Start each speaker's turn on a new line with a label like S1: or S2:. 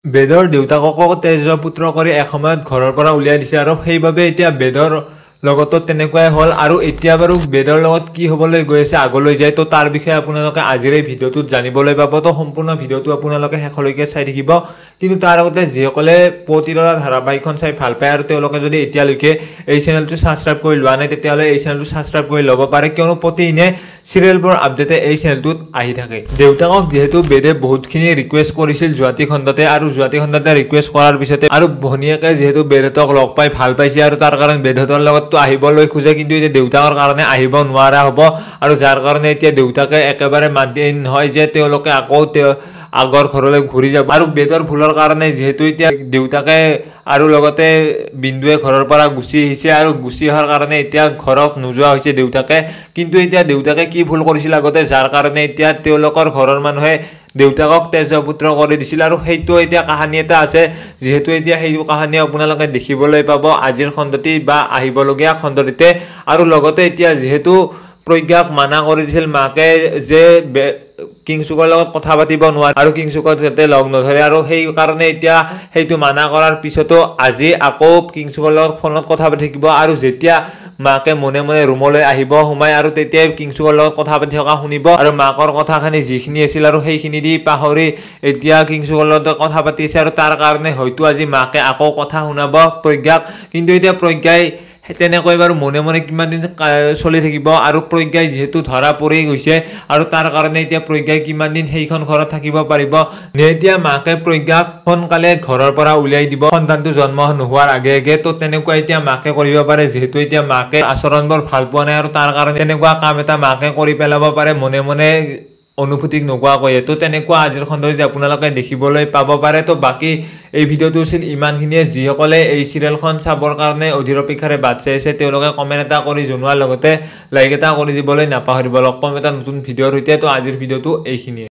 S1: বেদৰ দেউতাকক তেজপুত্ৰ কৰি এসময়ত ঘৰৰ পৰা উলিয়াই দিছে আৰু সেইভাবে এতিয়া বেদৰ লগতো তেনেকুৱাই হল আৰু এতিয়া বাৰু বেদৰ লগত কি হবলৈ গৈ আছে আগলৈ যায় তো তাৰ বিষয়ে আপোনালোকে আজিৰ এই ভিডিওটোত জানিবলৈ পাব তো সম্পূৰ্ণ ভিডিওটো আপোনালোকে শেষলৈকে চাই থাকিব কিন্তু তাৰ আগতে যিসকলে পতিৰৰা ধাৰাবাহিকখন চাই ভাল পায় আৰু তেওঁলোকে যদি এতিয়ালৈকে এই চেনেলটো সাবস্ক্ৰাইব কৰি লোৱা নাই তেতিয়াহলে এই চেনেলটো সাবস্ক্ৰাইব কৰি ল'ব পাৰে কিয়নো প্ৰতিদিনে সিৰিয়েলবোৰ আপডেটে এই চেনেলটোত আহি থাকে দেউতাকক যেহেতু বেদে বহুতখিনি ৰিকুৱেষ্ট কৰিছিল জুৱাতি খণ্ডতে আৰু জুৱাতি খণ্ডতে ৰিকুৱেষ্ট কৰাৰ পিছতে আৰু ভনিয়াকে যেহেতু বেদতক লগ পাই ভাল পাইছে আৰু তাৰ কাৰণে বেদতৰ লগত তো আহিবলৈ খুজে কিন্তু এতিয়া দেউতাকৰ কাৰণে আহিব নোৱাৰা হ'ব আৰু যাৰ কাৰণে এতিয়া দেউতাকে একেবাৰে মান্তি নহয় যে তেওঁলোকে আকৌ আগৰ ঘৰলৈ ঘূৰি যাব আৰু বেদৰ ভুলৰ কাৰণে যেহেতু এতিয়া দেউতাকে আৰু লগতে বিন্দুৱে ঘৰৰ পৰা গুচি আহিছে আৰু গুচি অহাৰ কাৰণে এতিয়া ঘৰত নোযোৱা হৈছে দেউতাকে কিন্তু এতিয়া দেউতাকে কি ভুল কৰিছিল আগতে যাৰ কাৰণে এতিয়া তেওঁলোকৰ ঘৰৰ মানুহে দেউতাকক তেজপুত্ৰ কৰি দিছিল আৰু সেইটো এতিয়া কাহিনী এটা আছে যেহেতু এতিয়া সেইটো কাহিনী আপোনালোকে দেখিবলৈ পাব আজিৰ খণ্ডটি বা আহিবলগীয়া খণ্ডটিতে আৰু লগতে এতিয়া যেহেতু প্ৰজ্ঞাক মানা কৰি দিছিল মাকে যে কিংসুকৰ লগত কথা পাতিব নোৱাৰে আৰু কিংসুকৰ যাতে লগ নধৰে আৰু সেই কাৰণে এতিয়া সেইটো মানা কৰাৰ পিছতো আজি আকৌ কিংসুকৰ লগত ফোনত কথা পাতি থাকিব আৰু যেতিয়া মাকে মনে মনে ৰুমলৈ আহিব সোমাই আৰু তেতিয়া কিংসুকৰ লগত কথা পাতি থকা শুনিব আৰু মাকৰ কথাখিনি যিখিনি আছিল আৰু সেইখিনি দি পাহৰি এতিয়া কিংসুকৰ লগত কথা পাতিছে আৰু তাৰ কাৰণে হয়তো আজি মাকে আকৌ কথা শুনাব প্ৰজ্ঞাক কিন্তু এতিয়া প্ৰজ্ঞাই তেনেকৈ বাৰু মনে মনে কিমান দিন চলি থাকিব আৰু প্ৰজ্ঞাই যেহেতু ধৰা পৰি গৈছে আৰু তাৰ কাৰণে এতিয়া প্ৰজ্ঞাই কিমান দিন সেইখন ঘৰত থাকিব পাৰিব এতিয়া মাকে প্ৰজ্ঞাক সোনকালে ঘৰৰ পৰা উলিয়াই দিব সন্তানটো জন্ম নোহোৱাৰ আগে আগে তো তেনেকুৱা এতিয়া মাকে কৰিব পাৰে যেহেতু এতিয়া মাকে আচৰণবোৰ ভাল পোৱা নাই আৰু তাৰ কাৰণে তেনেকুৱা কাম এটা মাকে কৰি পেলাব পাৰে মনে মনে অনুভূতিক নোকোৱাকৈ তো তেনেকুৱা আজিৰ খণ্ডত আপোনালোকে দেখিবলৈ পাব পাৰে তো বাকি এই ভিডিওটো আছিল ইমানখিনিয়ে যিসকলে এই সিৰিয়েলখন চাবৰ কাৰণে অধীৰ অপেক্ষাৰে বাট চাই আছে তেওঁলোকে কমেন্ট এটা কৰি জনোৱাৰ লগতে লাইক এটা কৰি দিবলৈ নাপাহৰিব লগ পাম এটা নতুন ভিডিওৰ সৈতে তো আজিৰ ভিডিওটো এইখিনিয়ে